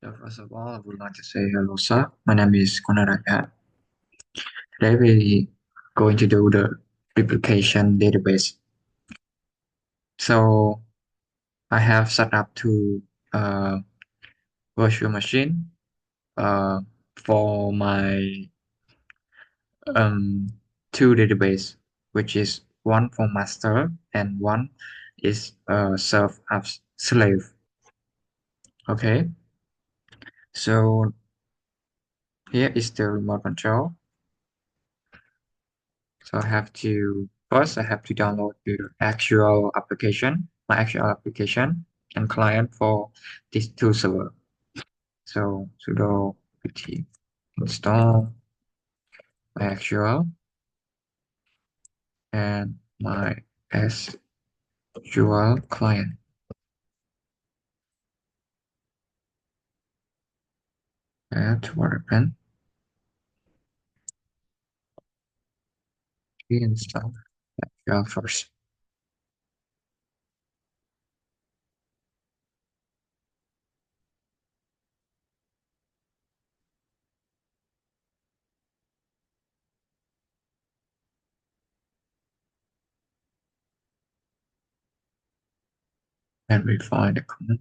So first of all, I would like to say hello, sir. My name is Kunaraga. Today we going to do the replication database. So I have set up two uh, virtual machine uh, for my um, two database, which is one for master and one is serve as slave. Okay, so here is the remote control. So I have to download the actual application, my actual application and client for these two server. So sudo apt install my actual and my SQL client. And to open, we install SQL first. And we find the command.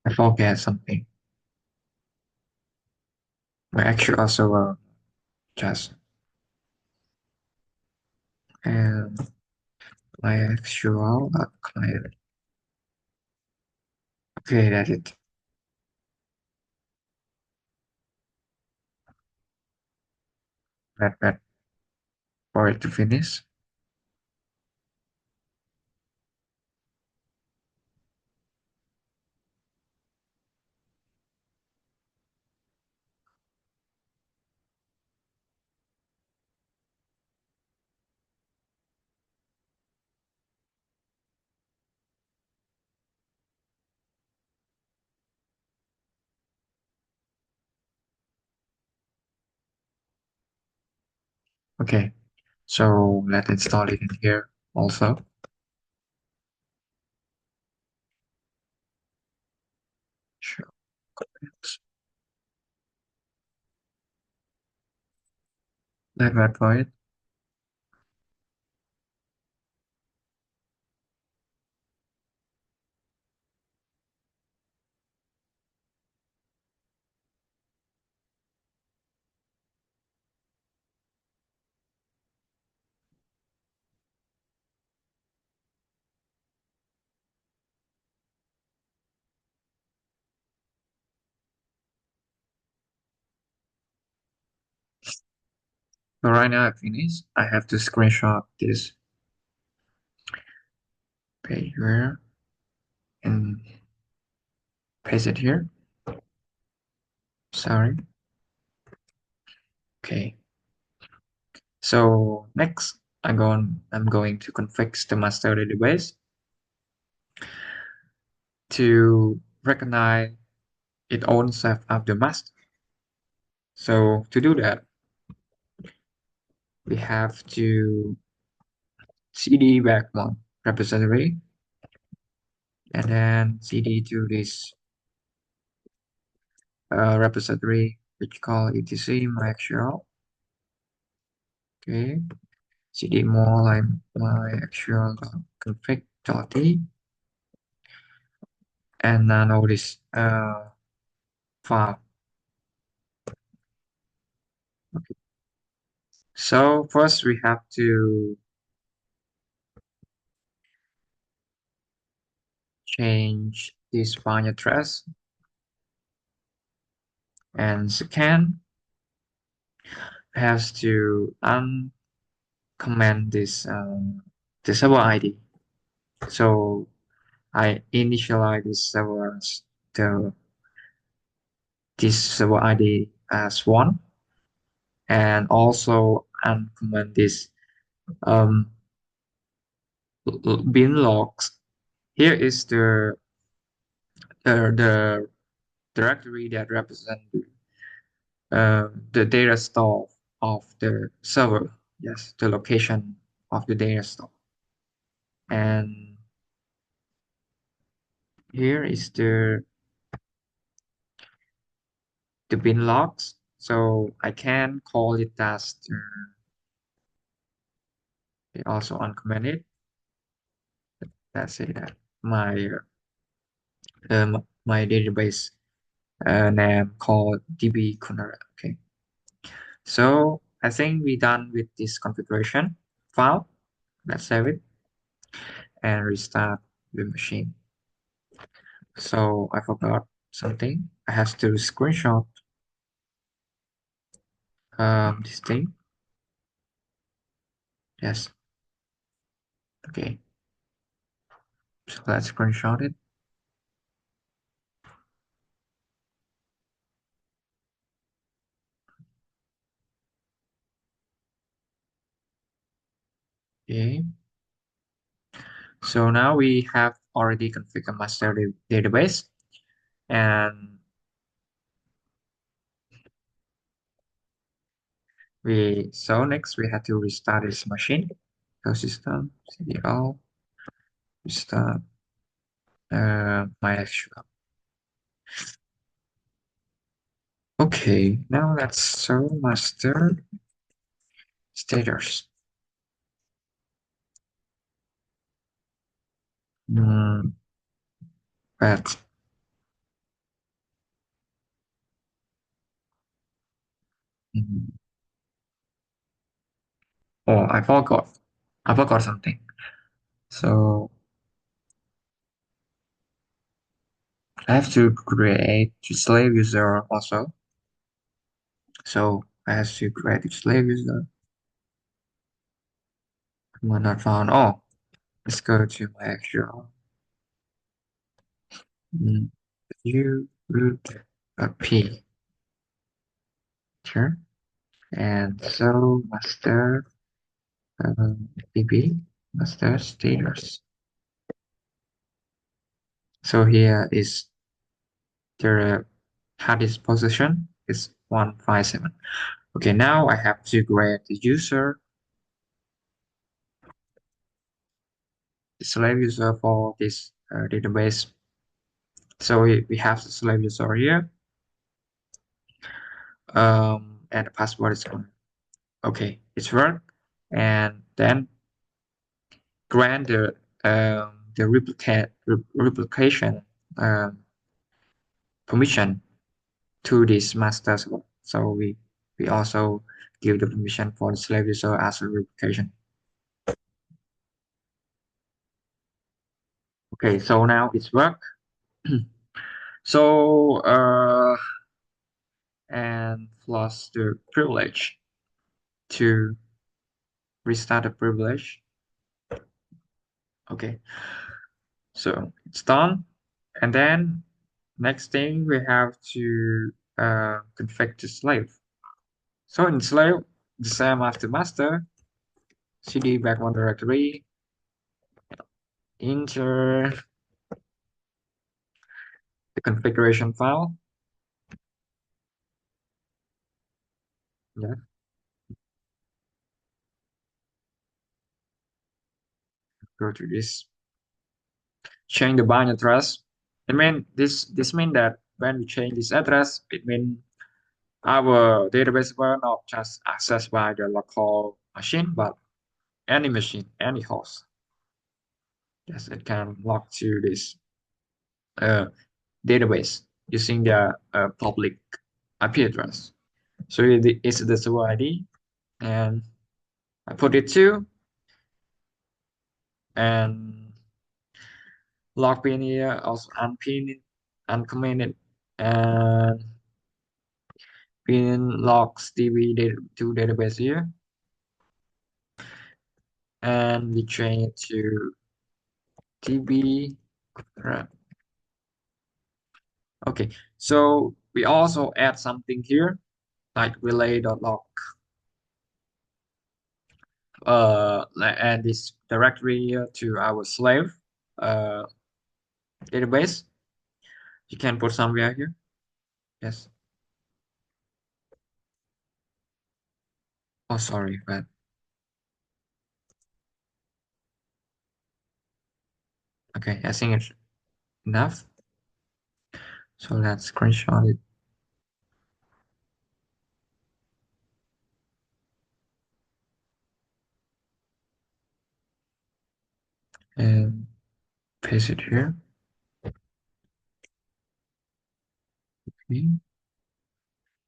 I forget something. My actual server just and my actual client. Okay, that's it. That for it to finish. Okay, so let's install it in here also. Sure. Let's wait for it. So right now I finished. I have to screenshot this page here and paste it here. Sorry. Okay. So next I'm going to config the master database to recognize its own self as the master. So to do that, we have to cd back one repository and then cd to this repository which call etc my actual. Okay, cd more like my actual config.t and now this file. Okay. So first we have to change this file address, and second has to uncomment this the server ID. So I initialize this server as the this server ID as one, and also uncomment this um, bin logs. Here is the directory that represents the data store of the server. Yes, the location of the data store. And here is the bin logs. So I can call it as also uncommented. Let's say that my my database name called db Kunara. Okay. So I think we're done with this configuration file. Let's save it and restart the machine. So I forgot something. I have to screenshot this thing. Yes. Okay. So let's screenshot it. Okay. So now we have already configured master database, and next we have to restart this machine. So system cdl restart MySQL. Okay, now let's show master status. Mm, but mm, oh, I forgot. I forgot something. So I have to create a slave user also. So I have to create a slave user. Command not found. Oh, let's go to my actual mm, u root p. Sure. And so master db master status. So here is the hard disk position is 157. Okay, now I have to create the user, the slave user for this database. So we have the slave user here, and the password is on. Okay, it's work, and then grant the replication um, permission to this master server. So we also give the permission for the slave user as a replication. Okay, so now it's work. So and plus the privilege to restart the privilege. Okay, so it's done. And then next thing we have to configure the slave. So in slave, the same as the master, cd background directory, enter the configuration file. Yeah, go to this, change the bind address. It mean this mean that when we change this address, it means our database will not just accessed by the local machine, but any machine, any host. Yes, it can log to this uh, database using the public IP address. So it's the server ID, and I put it to and log pin here, also unpin it, uncomment it, and pin logs db to database here, and we change it to db. Right. Okay, so we also add something here like relay.log. Add this directory here to our slave uh, database. You can put somewhere here. Yes. Oh, sorry, but Okay, I think it's enough. So let's screenshot it and paste it here. Okay.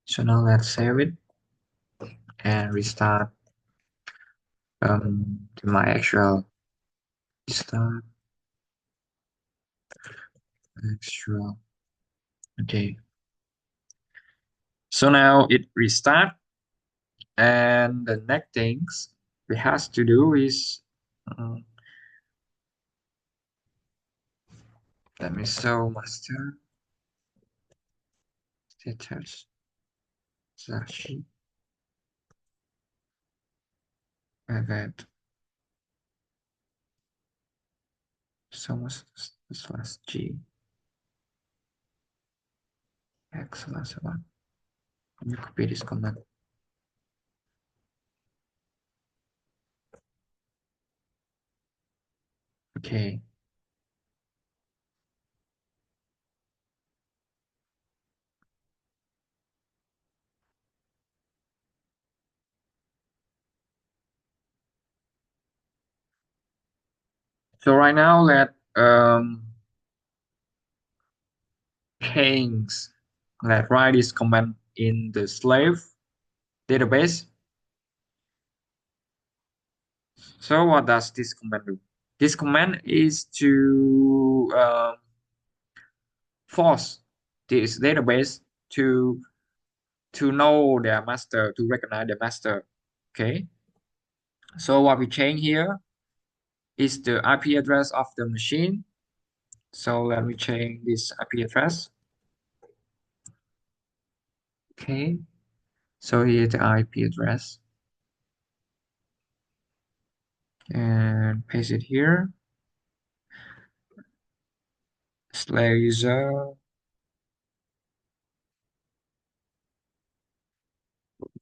So now let's save it and restart my actual start actual. Okay. So now it restart, and the next things we have to do is uh, let me show master status slash event so master slash g x slash one. Let me copy this command. Okay. So right now let change let write this command in the slave database. So what does this command do? This command is to force this database to know their master, to recognize the master. Okay. So what we change here is the IP address of the machine. So let me change this IP address. Okay. So here's the IP address and paste it here. Slave user.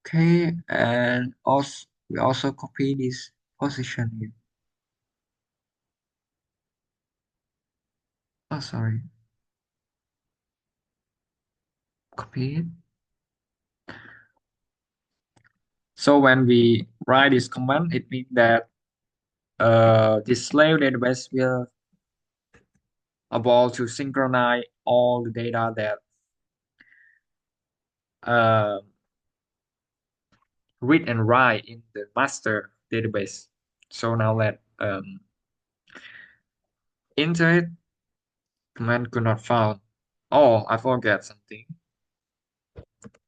Okay. And also we also copy this position here. Oh, sorry. Copy it. So when we write this command, it means that this slave database will able to synchronize all the data that uh, read and write in the master database. So now let enter it. Command could not found. Oh, I forget something.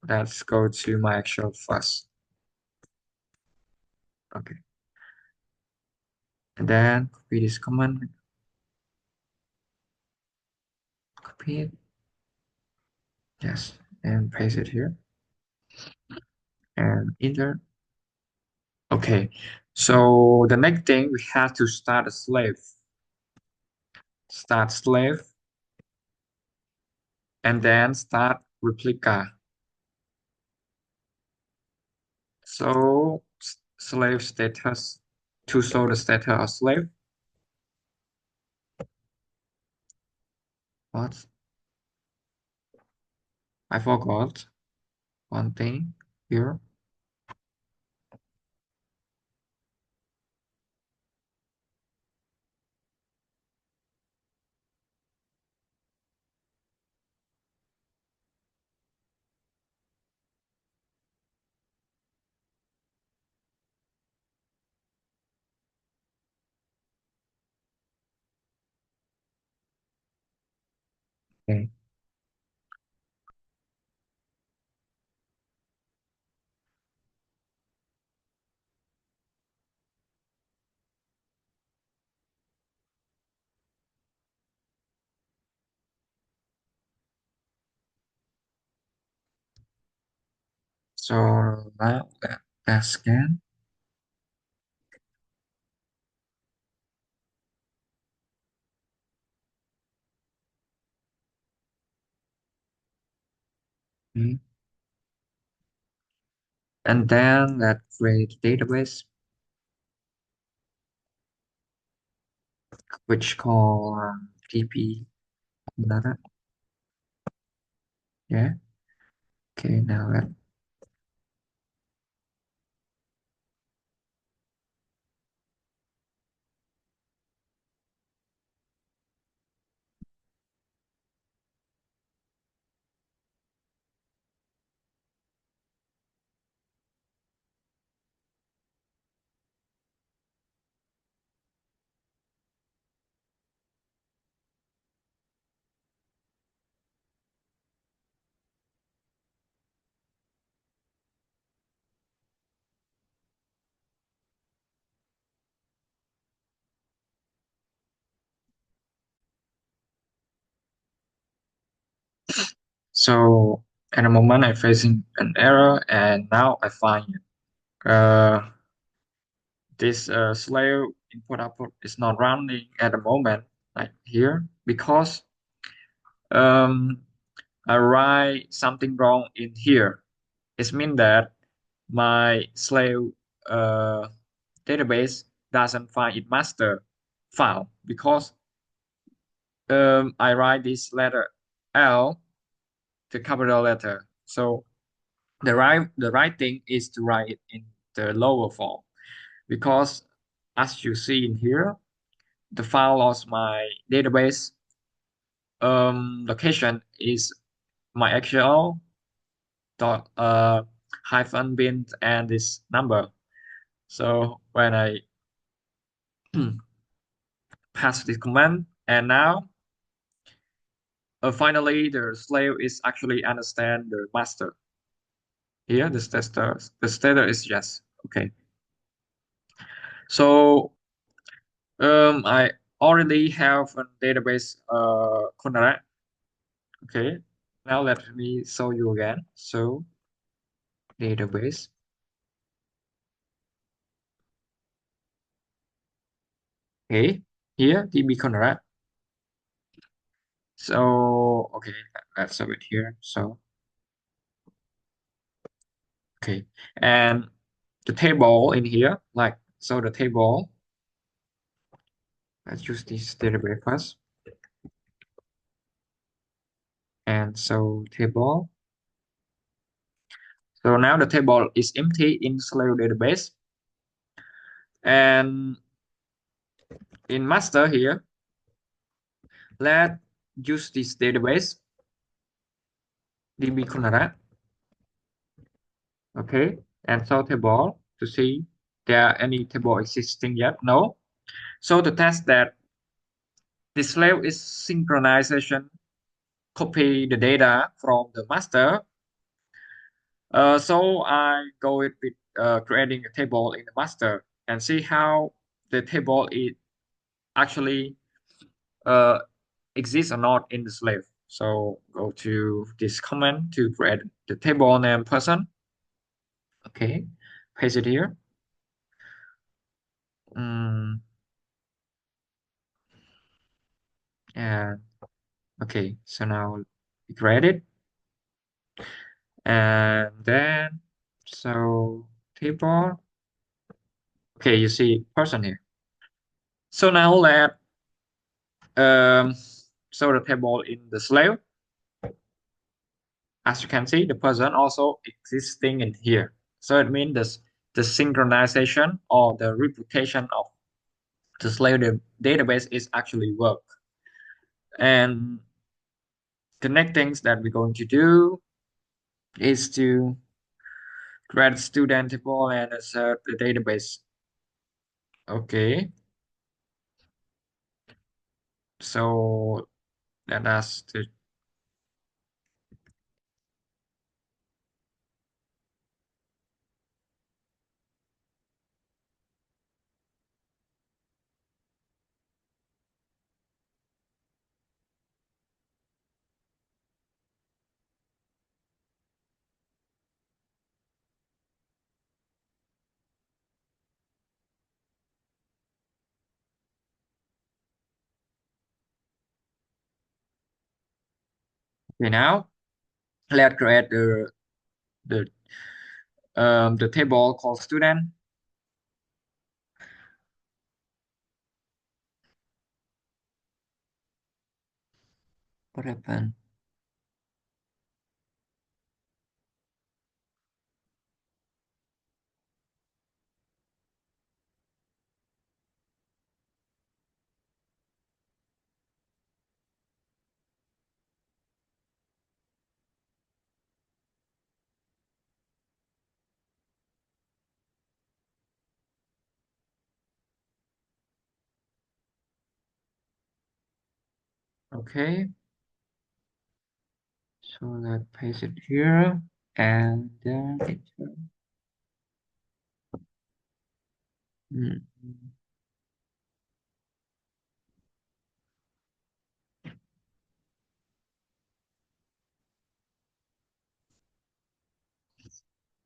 Let's go to my actual first. Okay. And then copy this command, copy it. Yes. And paste it here and enter. Okay. So the next thing we have to start a slave. Start slave and then start replica. So slave status to show the status of slave. What? I forgot one thing here. Okay. So now let's scan. Mm. And then let's create database. which call TP data. Yeah. Okay. Now let so at the moment I'm facing an error and now I find it. This slave input output is not running at the moment, like here, because um, I write something wrong in here. It means that my slave uh, database doesn't find its master file because I write this letter L, the capital letter. So the right thing is to write it in the lower form because as you see in here, the file of my database location is my actual dot hyphen bin and this number. So when I pass this command and now finally the slave is actually understand the master. Here the status is yes. Okay. So I already have a database connect. Okay. Now let me show you again. So database. Okay. Here DB connect. So okay, let's have it here. So okay. And the table in here, like so the table, let's use this database first. And so table. So now the table is empty in Slave database. And in master here, let's use this database, DB Conrad. Okay. And so table to see there are any table existing yet. No. So to test that this slave is synchronization, copy the data from the master. So I go with creating a table in the master and see how the table is actually uh, exists or not in the slave. So go to this command to create the table name person. Okay, paste it here. Mm, and okay, so now we create it, and then so table. Okay, you see person here. So now let um so the table in the slave. As you can see, the person also existing in here. So it means the synchronization or the replication of the slave database is actually work. And the next things that we're going to do is to create a student table and assert the database. Okay, so let us to okay now let's create the the table called student. What happened? Okay, so let's paste it here and then mm,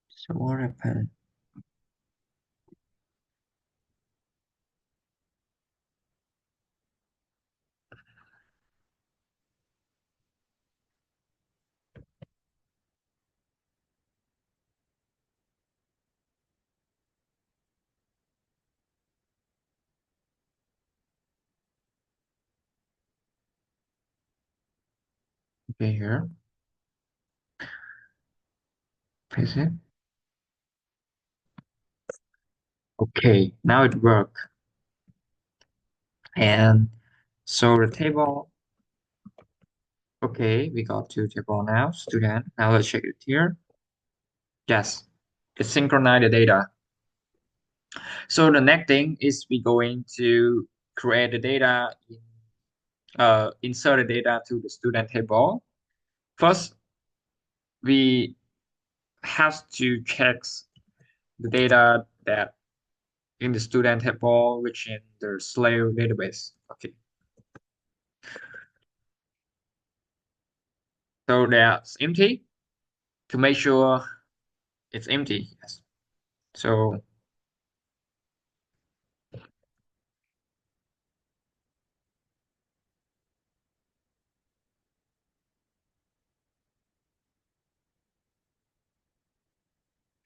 so what happened? Okay, here, paste it. Okay, now it worked. And so the table, okay, we got two table now, student. Now let's check it here. Yes, it synchronized the data. So the next thing is we going to create the data insert the data to the student table. First, we have to check the data that in the student table, which in the slave database. Okay, so that's empty to make sure it's empty. Yes. So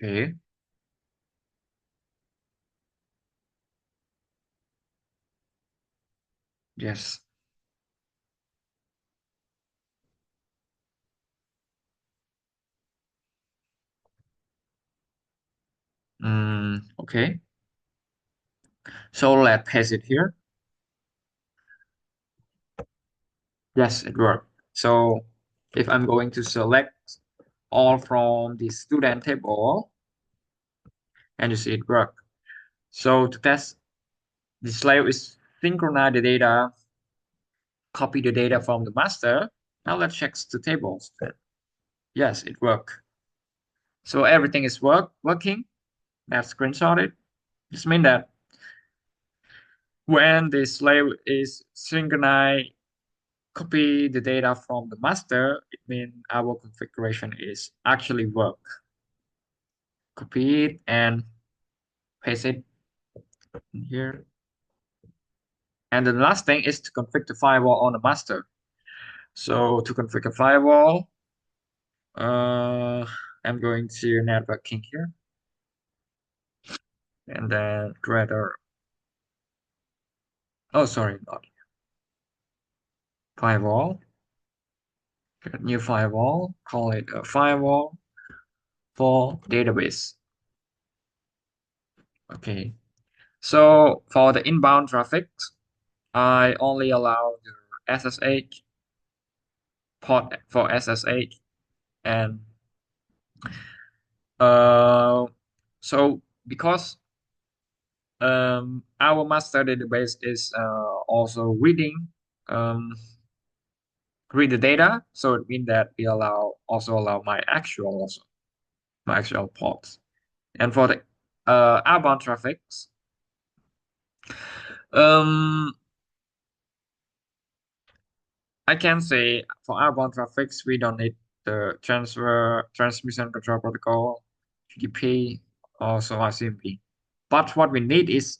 okay, yes. Okay. So let's paste it here. Yes, it worked. So if I'm going to select all from the student table, and you see it work. So to test, the slave is synchronize the data, copy the data from the master. Now let's check the tables. Yes, it worked. So everything is working. Let's screenshot it. This means that when the slave is synchronized, copy the data from the master, it means our configuration is actually work. Copy it and paste it in here. And the last thing is to configure the firewall on the master. So to configure a firewall, uh, I'm going to networking here and then create a, oh, sorry, not firewall, create a new firewall, call it a firewall for database. Okay. So for the inbound traffic, I only allow the SSH port for SSH and uh, so because our master database is also um, read the data, so it means that we allow my actual ports. And for the outbound traffics, um, I can say for outbound traffics we don't need the transmission control protocol, TCP, also ICMP. But what we need is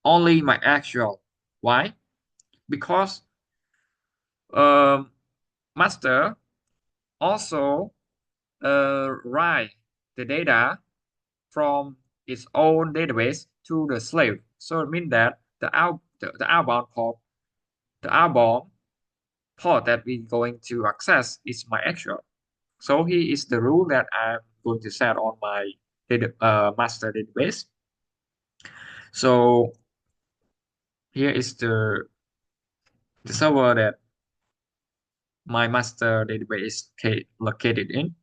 only my actual. Why? Because um, master also write the data from its own database to the slave. So it means that the outbound port, the outbound port that we're going to access is my actual. So here is the rule that I'm going to set on my master database. So here is the server that my master database is located in.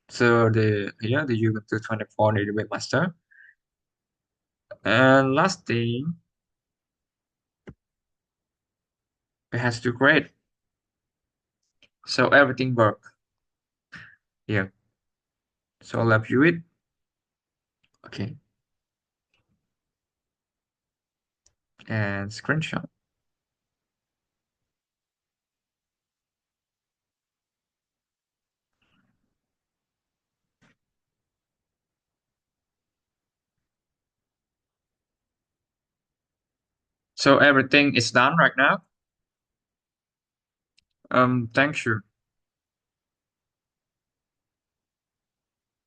So the here the Ubuntu 24 database master. And last thing, it has to create. So everything work here. So let's view it. Okay. And screenshot. So everything is done right now. Thank you.